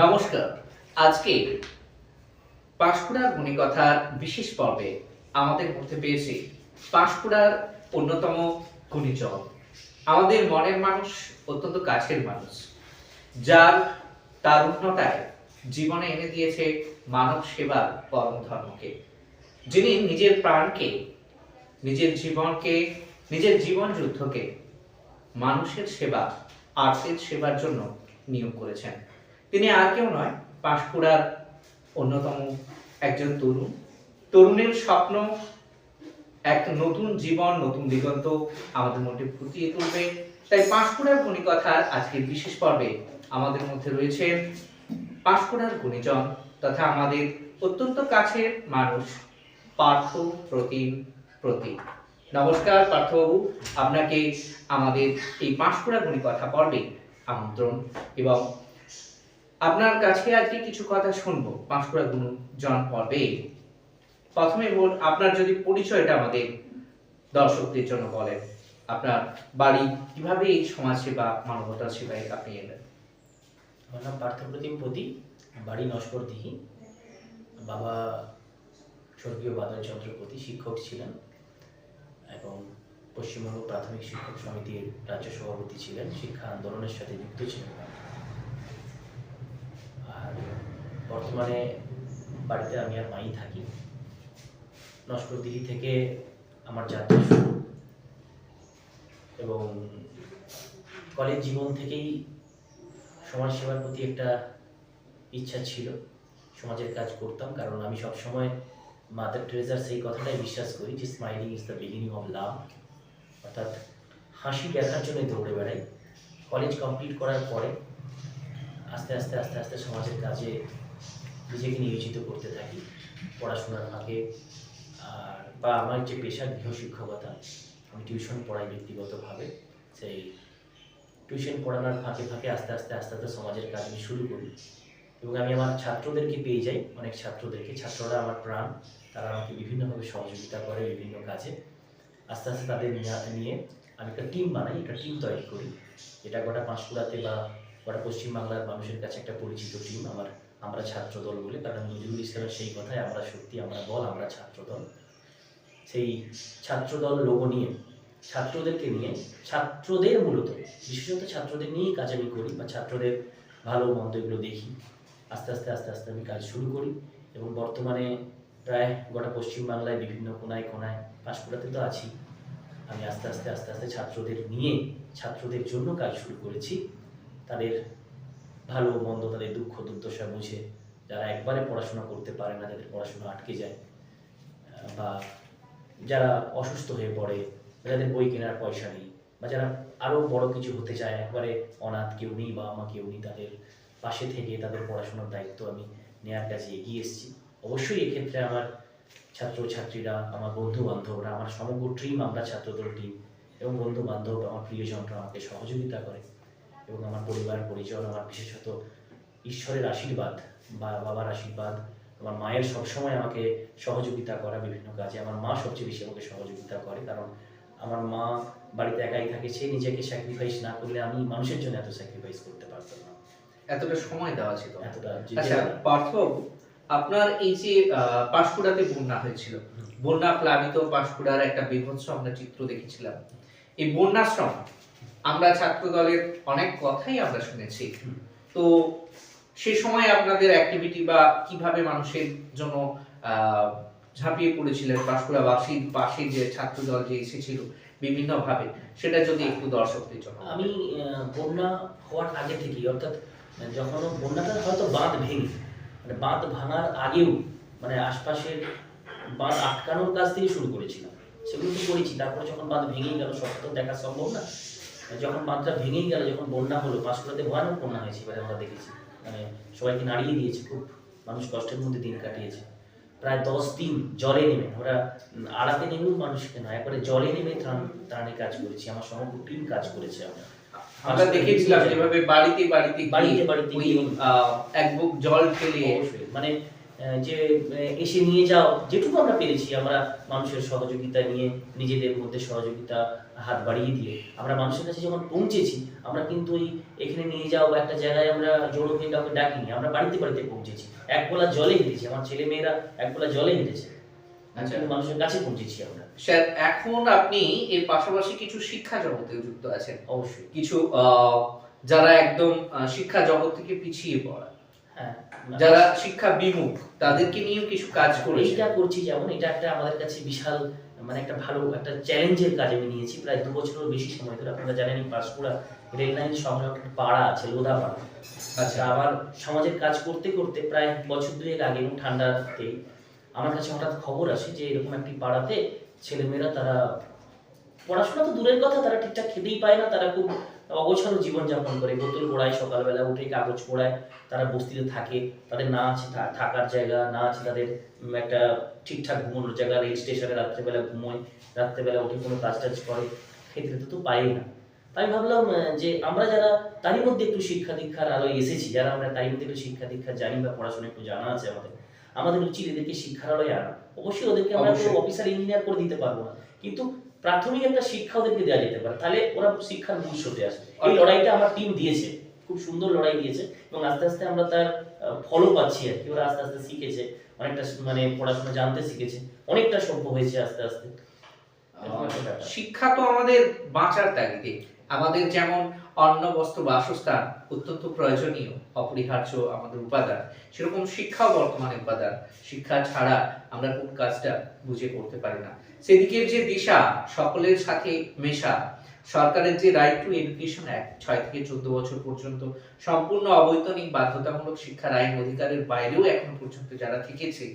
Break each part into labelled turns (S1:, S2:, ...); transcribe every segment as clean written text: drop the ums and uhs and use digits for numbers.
S1: নমস্কার। আজকে পাঁশকুড়ার গুণীকথার বিশেষ পর্বে আমাদের মধ্যে পেয়েছি পাঁশকুড়ার অন্যতম গুণীজন, আমাদের মনের মানুষ, অত্যন্ত কাছের মানুষ, যার তারুণ্যতায় জীবনে এনে দিয়েছে মানব সেবার পরম ধর্মকে, যিনি নিজের প্রাণকে, নিজের জীবনকে, নিজের জীবন যুদ্ধকে মানুষের সেবা, আর্তের সেবার জন্য নিয়োগ করেছেন। তিনি আর কেউ নয়, পাঁশকুড়ার অন্যতম একজন তরুণের স্বপ্ন, এক নতুন জীবন, নতুন দিগন্ত আমাদের মধ্যে ফুটিয়ে তুলবে। তাই পাঁশকুড়ার গুণীকথার আজকের বিশেষ পর্বে আমাদের মধ্যে রয়েছেন পাঁশকুড়ার গুণীজন তথা আমাদের অত্যন্ত কাছের মানুষ পার্থ প্রতিম প্রতীক। নমস্কার পার্থবাবু, আপনাকে আমাদের এই পাঁশকুড়া গুণীকথা পর্বে আমন্ত্রণ। এবং আপনার কাছে আজকে কিছু কথা শুনবো পাঁশকুড়া গুণীজন পর্বে। প্রথমে আপনার যদি পরিচয়টা আমাদের দর্শকদের জন্য বলেন, আপনার বাড়ি, কিভাবে এই সমাজ সেবা, মানবতার সেবায় আপনি এলেন।
S2: আমার নাম পার্থ প্রতিম প্রতীক, বাড়ি নস্করদিঘি। বাবা স্বর্গীয় বাদল চন্দ্রপতি শিক্ষক ছিলেন এবং পশ্চিমবঙ্গ প্রাথমিক শিক্ষক সমিতির রাজ্য সভাপতি ছিলেন, শিক্ষা আন্দোলনের সাথে যুক্ত ছিলেন। আর বর্তমানে বাড়িতে আমি আর মাই থাকি। নস্করদিঘি থেকে আমার যাত্রা শুরু এবং কলেজ জীবন থেকেই সমাজ সেবার প্রতি একটা ইচ্ছা ছিল, সমাজের কাজ করতাম। কারণ আমি সবসময় মাদার টেরেসার সেই কথাটাই বিশ্বাস করি যে smiling is the beginning of love, অর্থাৎ হাসি দেখার জন্য দৌড়ে বেড়াই। কলেজ কমপ্লিট করার পরে আস্তে আস্তে আস্তে আস্তে সমাজের কাজে নিজেকে নিয়োজিত করতে থাকি, পড়াশোনার ফাঁকে। আর বা আমার যে পেশা গৃহশিক্ষকতা, আমি টিউশন পড়াই ব্যক্তিগতভাবে। সেই টিউশন পড়ানোর ফাঁকে ফাঁকে আস্তে আস্তে আস্তে আস্তে সমাজের কাজ আমি শুরু করি এবং আমি আমার ছাত্রদেরকে পেয়ে যাই, অনেক ছাত্রদেরকে। ছাত্ররা আমার প্রাণ, তারা আমাকে বিভিন্নভাবে সহযোগিতা করে বিভিন্ন কাজে। আস্তে আস্তে তাদের নিয়ে আমি একটা টিম বানাই, একটা টিম তৈরি করি, এটা গোটা পাঁশকুড়াতে বা গোটা পশ্চিমবাংলার মানুষের কাছে একটা পরিচিত টিম আমরা ছাত্রদল বলে। কারণ নজরুল ইসলামের সেই কথায়, আমরা শক্তি, আমরা বল, আমরা ছাত্রদল। সেই ছাত্রদল লোগো নিয়ে, ছাত্রদেরকে নিয়ে, ছাত্রদের মূলত বিশেষত ছাত্রদের নিয়েই কাজ আমি করি বা ছাত্রদের ভালো মন্দ এগুলো দেখি। আস্তে আস্তে আস্তে আস্তে আমি কাজ শুরু করি এবং বর্তমানে প্রায় গোটা পশ্চিমবাংলায় বিভিন্ন কোনায় কোনায়, পাঁশকুড়াতে তো আছি, আমি আস্তে আস্তে আস্তে আস্তে ছাত্রদের নিয়ে, ছাত্রদের জন্য কাজ শুরু করেছি। তাদের ভালো মন্দ, তাদের দুঃখ দুর্দশা বুঝে, যারা একবারে পড়াশোনা করতে পারে না, যাদের পড়াশোনা আটকে যায়, বা যারা অসুস্থ হয়ে পড়ে, বা যাদের বই কেনার পয়সা নেই, বা যারা আরও বড় কিছু হতে চায়, একবারে অনাথ, কেউ নেই, বাবা মা কেউ নেই, তাদের পাশে থেকে তাদের পড়াশোনার দায়িত্ব আমি নেওয়ার কাজে এগিয়ে এসেছি। অবশ্যই এক্ষেত্রে আমার ছাত্রছাত্রীরা, আমার বন্ধু বান্ধবরা, আমার সমগ্র টিম, আমরা ছাত্রদল টিম এবং বন্ধু বান্ধব, আমার প্রিয়জনরা আমাকে সহযোগিতা করে এবং আমার পরিবার পরিজন, আমার বিশেষত ঈশ্বরের আশীর্বাদ বা বাবার আশীর্বাদ, আমার মায়ের সবসময় আমাকে সহযোগিতা করা বিভিন্ন কাজে। আমার মা সবচেয়ে বেশি আমাকে সহযোগিতা করে, কারণ আমার মা বাড়িতে একাই থাকে, সে নিজেকে স্যাক্রিফাইস না করলে আমি মানুষের জন্য এত স্যাক্রিফাইস করতে পারতাম না,
S1: এতটা সময় দেওয়া ছিল,
S2: এতটা।
S1: আচ্ছা পার্থবাবু, আপনার এই যে পাঁশকুড়াতে বন্যা হয়েছিল, বন্যা প্লাবিত পাঁশকুড়ার একটা বিভৎস আমরা চিত্র দেখেছিলাম। এই বন্যার সময় আমরা ছাত্র দলের অনেক কথাই আমরা শুনেছি। তো সে সময় আপনাদের অ্যাক্টিভিটি বা কিভাবে মানুষের জন্য ঝাঁপিয়ে পড়েছিলেন, পাঁশকুড়াবাসীর পাশে যে ছাত্র দল যে এসেছিল বিভিন্ন ভাবে, সেটা যদি একটু দর্শকদের জন্য।
S2: আমি বন্যা হওয়ার আগে থেকেই, অর্থাৎ যখন বন্যাটা হয়তো বাঁধ ভেঙে, মানে বাঁধ ভাঙার আগেও, মানে আশপাশের বাঁধ আটকানোর কাজ থেকে শুরু করেছিলাম, সেগুলো তো করেছি। তারপরে যখন বাঁধ ভেঙেই গেল, সব তো দেখা সম্ভব না, যখন বাঁধটা ভেঙেই গেল, যখন বন্যা হলো, পাঁশকুড়াতে ভয়ানক বন্যা হয়েছে, এবারে আমরা দেখেছি, মানে সবাইকে নাড়িয়ে দিয়েছে, খুব মানুষ কষ্টের মধ্যে দিন কাটিয়েছে। প্রায় 10 দিন জলে নেমে, আমরা আড়াতে নেমেও মানুষকে নয়, একবারে জলে নেমে ত্রাণে কাজ করেছি, আমার সমগ্র টিম কাজ করেছে।
S1: আমরা দেখেছিলাম যেভাবে বাড়িতে বাড়িতে
S2: বাড়িতে বাড়িতে
S1: ওই এক বুক জল ফেলে,
S2: মানে যে এসে নিয়ে যাও, যেটুকু আমরা পেরেছি আমরা মানুষের সহযোগিতা নিয়ে, নিজেদের মধ্যে সহযোগিতা হাত বাড়িয়ে দিয়ে আমরা মানুষের কাছে যখন পৌঁছেছি, আমরা কিন্তু এখানে নিয়ে যাও বা একটা জায়গায় আমরা জড়ো হয়ে কাউকে ডাকিনি, আমরা বাড়িতে বাড়িতে পৌঁছেছি, এক গোলা জলে হেঁটেছি, আমার ছেলে মেয়েরা এক গোলা জলে হেঁটেছে, কিন্তু মানুষের কাছে পৌঁছেছি আমরা।
S1: স্যার, এখন আপনি এর পাশাপাশি কিছু শিক্ষা জগতে যুক্ত আছেন,
S2: অবশ্যই
S1: কিছু যারা একদম শিক্ষা জগৎ থেকে পিছিয়ে পড়া,
S2: হ্যাঁ,
S1: যারা শিক্ষা বিমুখ, তাদেরকে নিয়েও কিছু কাজ করেছেন।
S2: এইটা করছি, যেমন এটা একটা আমাদের কাছে বিশাল মানে একটা ভালো একটা চ্যালেঞ্জের কাজ আমি নিয়েছি, প্রায় 2 বছরেরও বেশি সময় ধরে। আপনারা জানেন পাঁশকুড়া রেল লাইন সংলগ্ন একটা পাড়া আছে, লোধাপাড়া।
S1: আচ্ছা,
S2: আমার সমাজের কাজ করতে করতে প্রায় বছর 2 আগে এবং ঠান্ডাতেই আমার কাছে হঠাৎ খবর আসে যে এরকম একটি পাড়াতে ছেলেমেয়েরা, তারা পড়াশোনা তো দূরের কথা, তারা ঠিকঠাক খেতেই পায় না, তারা খুব অগোছালো জীবনযাপন করে, বোতল পোড়ায়, সকালবেলা উঠে কাগজ পোড়ায়, তারা বস্তিতে থাকে, তাদের না আছে থাকার জায়গা, না আছে তাদের একটা ঠিকঠাক ঘুমানোর জায়গা, রেল স্টেশনে রাত্রেবেলা ঘুমোয়, রাত্রেবেলা উঠে কোনো কাজ টাজ করে, খেতে তো পায়ই না। তাই ভাবলাম যে আমরা যারা তারই মধ্যে একটু শিক্ষা দীক্ষার আলোয় এসেছি, যারা আমরা তারই মধ্যে একটু শিক্ষা দীক্ষা জানি বা পড়াশোনা একটু জানা আছে আমাদের উচিত এদেরকে শিক্ষার আলোয় আনা। অবশ্যই ওদেরকে আমরা অফিসার ইঞ্জিনিয়ার করে দিতে পারবো না, কিন্তু প্রাথমিক একটা শিক্ষা ওদেরকে দেওয়া যেতে পারে, তাহলে ওরা শিক্ষার ভবিষ্যতে আসবে। এই লড়াইটা আমার টিম দিয়েছে, খুব সুন্দর লড়াই দিয়েছে, এবং আস্তে আস্তে আমরা তার ফলও পাচ্ছি আর কি। ওরা আস্তে আস্তে শিখেছে, অনেকটা মানে পড়াশোনা জানতে শিখেছে, অনেকটা সভ্য হয়েছে আস্তে আস্তে।
S1: শিক্ষা তো আমাদের বাঁচার তাগিদে, আমাদের যেমন অন্ন বস্ত্র বাসস্থান অত্যন্ত প্রয়োজনীয় অপরিহার্য আমাদের উপাদান, সেরকম শিক্ষাও বর্তমানে উপাদান। শিক্ষা ছাড়া আমরা কোন কাজটা বুঝে করতে পারি না। সেদিকের যে দিশা, সকলের সাথে মেশা, সরকারের যে রাইট টু এডুকেশন অ্যাক্ট 6 থেকে 14 বছর পর্যন্ত সম্পূর্ণ অবৈতনিক বাধ্যতামূলক শিক্ষার আইন অধিকারের বাইরেও এখন পর্যন্ত যারা থেকেছে,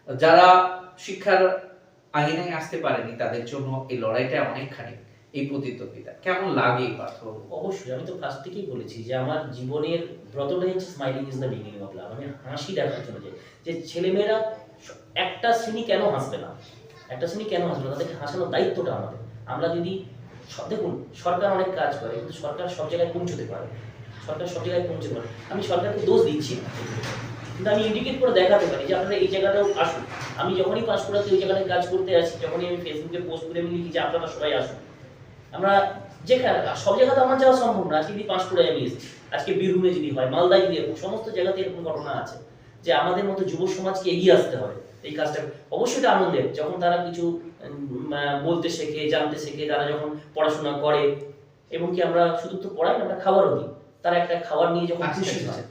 S1: যারা শিক্ষার আঙিনায় আসতে পারেনি, তাদের জন্য এই লড়াইটা অনেকখানি এই প্রতিদ্বন্দ্বিতা। কেমন লাগে পার্থ?
S2: অবশ্যই, আমি তো ফার্স্ট থেকেই বলেছি যে আমার জীবনের ব্রতটাই হচ্ছে smiling is the beginning of love. আমি হাসি দেখার জন্য যে ছেলেমেয়েরা একটা শ্রেণী কেন হাসবে না, একটা শ্রেণী কেন হাসবে না, তাদেরকে হাসানোর দায়িত্বটা আমাদের। আমরা যদি দেখুন, সরকার অনেক কাজ করে, কিন্তু সরকার সব জায়গায় পৌঁছতে পারে, সরকার সব জায়গায় পৌঁছতে পারে। আমি সরকারকে দোষ দিচ্ছি না, কিন্তু আমি ইন্ডিকেট করে দেখাতে পারি যে আপনারা এই জায়গাটাও আসুন। আমি যখনই পাঁশকুড়াতে ওই জায়গাটায় কাজ করতে আসি, যখনই আমি ফেসবুকে পোস্ট করে আমি লিখি যে আপনারা সবাই আসুন, আমরা যেখানে সব জায়গাতে আমার যাওয়া সম্ভব না। আজকে যদি পাঁশকুড়ায় আমি এসেছি, আজকে বীরভূমে যদি হয়, মালদায় যদি এরকম, সমস্ত জায়গাতে এরকম ঘটনা আছে যে আমাদের মতো যুব সমাজকে এগিয়ে আসতে হবে এই কাজটা। অবশ্যই এটা আনন্দের, যখন তারা কিছু বলতে শেখে, জানতে শেখে, তারা যখন পড়াশোনা করে, এবং কি আমরা শুধু তো পড়াই না, আমরা খাবারও দিই, তারা একটা খাবার নিয়ে যখন খুশি হয়,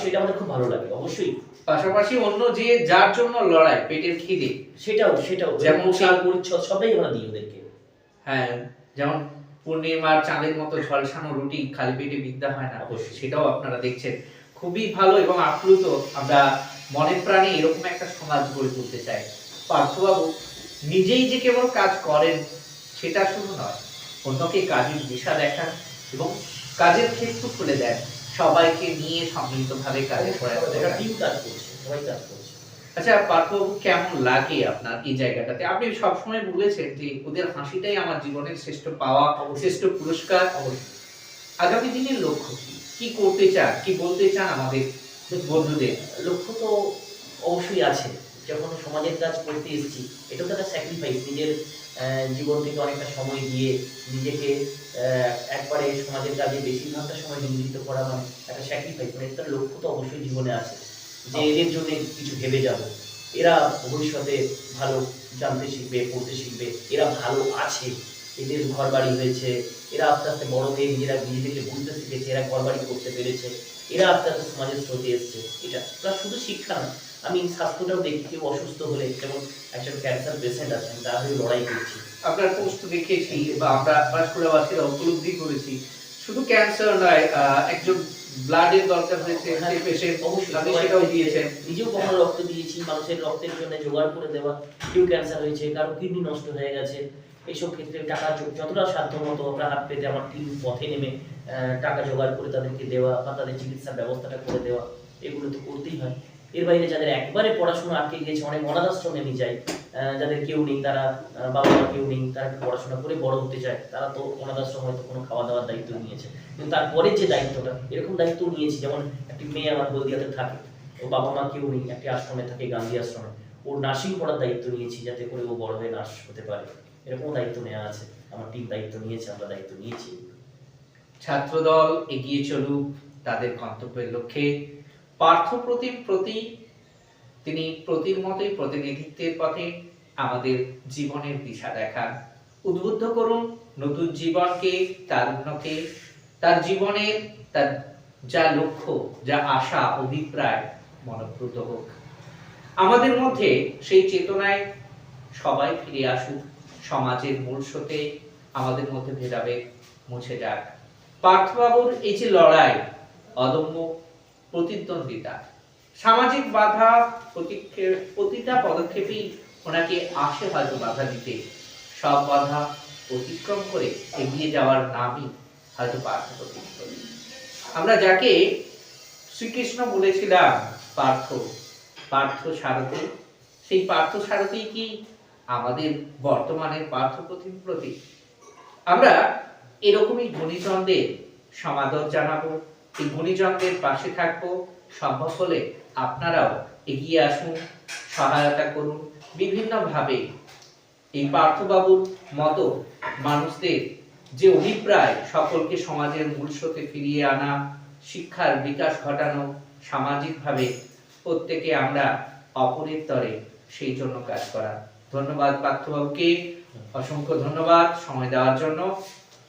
S2: সেটা আমাদের খুব ভালো লাগে। অবশ্যই
S1: পাশাপাশি অন্য যে যার জন্য লড়াই, পেটের খিদে,
S2: সেটাও
S1: যেমন
S2: পোশাক পরিচ্ছদ সবাই আমরা দিই ওদেরকে।
S1: হ্যাঁ, যেমন পূর্ণিমার চাঁদের মতো ঝলসানো রুটি খালি পেটে বিদ্যা হয় না, সেটাও আপনারা দেখছেন। খুবই ভালো এবং আপ্লুত, আমরা মনের প্রাণে এরকম একটা সমাজ গড়ে তুলতে চাই। পার্থবাবু নিজেই যে কেবল কাজ করেন সেটা শুধু নয়, অন্যকে কাজের দিশা দেখান এবং কাজের ক্ষেত্র খুলে দেন, সবাইকে নিয়ে সম্মিলিতভাবে কাজে প্রয়াস করেন।
S2: টিম কাজ করছে, সবাই কাজ করছে।
S1: আচ্ছা পার্থবাবু, কেমন লাগে আপনার এই জায়গাটাতে? আপনি সবসময় বলেছেন যে ওদের হাসিটাই আমার জীবনের শ্রেষ্ঠ পাওয়া, শ্রেষ্ঠ পুরস্কার। আগামী দিনের লক্ষ্য কি, কি করতে চান, কি বলতে চান আমাদের বন্ধুদের?
S2: লক্ষ্য তো অবশ্যই আছে। যখন সমাজের কাজ করতে এসেছি, এটা তো একটা স্যাক্রিফাইস, নিজের জীবন থেকে অনেকটা সময় দিয়ে নিজেকে একবারে সমাজের কাজে বেশিরভাগটা সময় নিয়োজিত করা, মানে একটা স্যাক্রিফাইস, মানে একটা লক্ষ্য তো অবশ্যই জীবনে আছে যে এদের জন্য কিছু ভেবে যাব, এরা ভবিষ্যতে ভালো জানতে শিখবে, পড়তে শিখবে, এরা ভালো আছে, এদের ঘর বাড়ি হয়েছে, এরা আস্তে আস্তে বড় হয়ে নিজেদেরকে বুঝতে শিখেছে, এরা ঘর বাড়ি করতে পেরেছে, এরা আস্তে আস্তে সমাজের স্রোতে এসছে। এটা প্লাস শুধু শিক্ষা না, আমি স্বাস্থ্যটাও দেখি, কেউ অসুস্থ হলে, যেমন একজন ক্যান্সার পেশেন্ট আছেন, তার হয়ে লড়াই করছি।
S1: আপনার পোস্ট দেখেছি বা আমরা পাঁশকুড়াবাসীরা উপলব্ধি করেছি, শুধু ক্যান্সার নয়, একজন ব্লাডের দরকার হয়েছে, সেই পেশেন্ট আপনি সেটাও দিয়েছেন।
S2: নিজেও কখনো রক্ত দিয়েছি, মানুষের রক্তের জন্য জোগাড় করে দেওয়া। কেউ ক্যান্সার হয়েছে, কারো কিডনি নষ্ট হয়ে গেছে, এইসব ক্ষেত্রে টাকা যতটা সাধ্য মতো আমরা হাত পেতে আমার টিম পথে নেমে টাকা জোগাড় করে তাদেরকে দেওয়া বা তাদের চিকিৎসার ব্যবস্থাটা করে দেওয়া, এগুলো তো করতেই হয়। এর বাইরে যাদের একবারে পড়াশোনা আটকে গিয়েছে, অনেক অনাথ আশ্রমে আমি যাই, যাদের কেউ নেই, তারা বাবা মা কেউ নেই, তারা পড়াশোনা করে বড় হতে চায়, তারা তো অনাথ আশ্রম হয়তো কোনো খাওয়া দাওয়ার দায়িত্ব নিয়েছে, কিন্তু তারপরে যে দায়িত্বটা, এরকম দায়িত্ব নিয়েছি। যেমন একটি মেয়ে আমার হলদিয়াতে থাকে, ও বাবা মা কেউ নেই, একটি আশ্রমে থাকে, গান্ধী আশ্রমে। ওর নার্সিং পড়ার দায়িত্ব নিয়েছি যাতে করে ও বড় হয়ে নার্স হতে পারে, এরকম দায়িত্ব নেওয়া আছে। আমার টিম দায়িত্ব নিয়েছে, আমরা দায়িত্ব নিয়েছি।
S1: ছাত্রদল এগিয়ে চলুক তাদের গন্তব্যের লক্ষ্যে। পার্থপ্রতিম প্রতি তিনি প্রতির মতোই প্রতিনিধিত্বের পথে আমাদের জীবনের দিশা দেখান। উদ্বুদ্ধ করুন নতুন জীবনকে, তারুণ্যকে, তার জীবনের তার যা লক্ষ্য, যা আশা, অভিপ্রায় মনোপ্রুত হোক। আমাদের মধ্যে সেই চেতনায় সবাই ফিরে আসুক। সমাজের মূল স্রোতে আমাদের মধ্যে ভেদাভেদ মুছে যাক। পার্থবাবুর এই যে লড়াই, অদম্য প্রতিদ্বন্দ্বিতা, সামাজিক বাধা, প্রতিটা পদক্ষেপেই ওনাকে আসে হয়তো বাধা দিতে, সব বাধা অতিক্রম করে এগিয়ে যাওয়ার নামই হয়তো পার্থপ্রতিম। আমরা যাকে শ্রীকৃষ্ণ বলেছিলাম পার্থ সারথী, সেই পার্থ সারথী কি আমাদের বর্তমানের পার্থপ্রতিম প্রতীক? আমরা এরকমই গুণীজনদের সমাদর জানাবো, এই গুণীজনদের পাশে থাকবো। সম্ভব হলে আপনারাও এগিয়ে আসুন, সহায়তা করুন বিভিন্নভাবে। এই পার্থবাবুর মতো মানুষদের যে অভিপ্রায়, সকলকে সমাজের মূল স্রোতে ফিরিয়ে আনা, শিক্ষার বিকাশ ঘটানো, সামাজিকভাবে প্রত্যেকে আমরা অপরের তরে সেই জন্য কাজ করা। ধন্যবাদ পার্থবাবুকে, অসংখ্য ধন্যবাদ সময় দেওয়ার জন্য।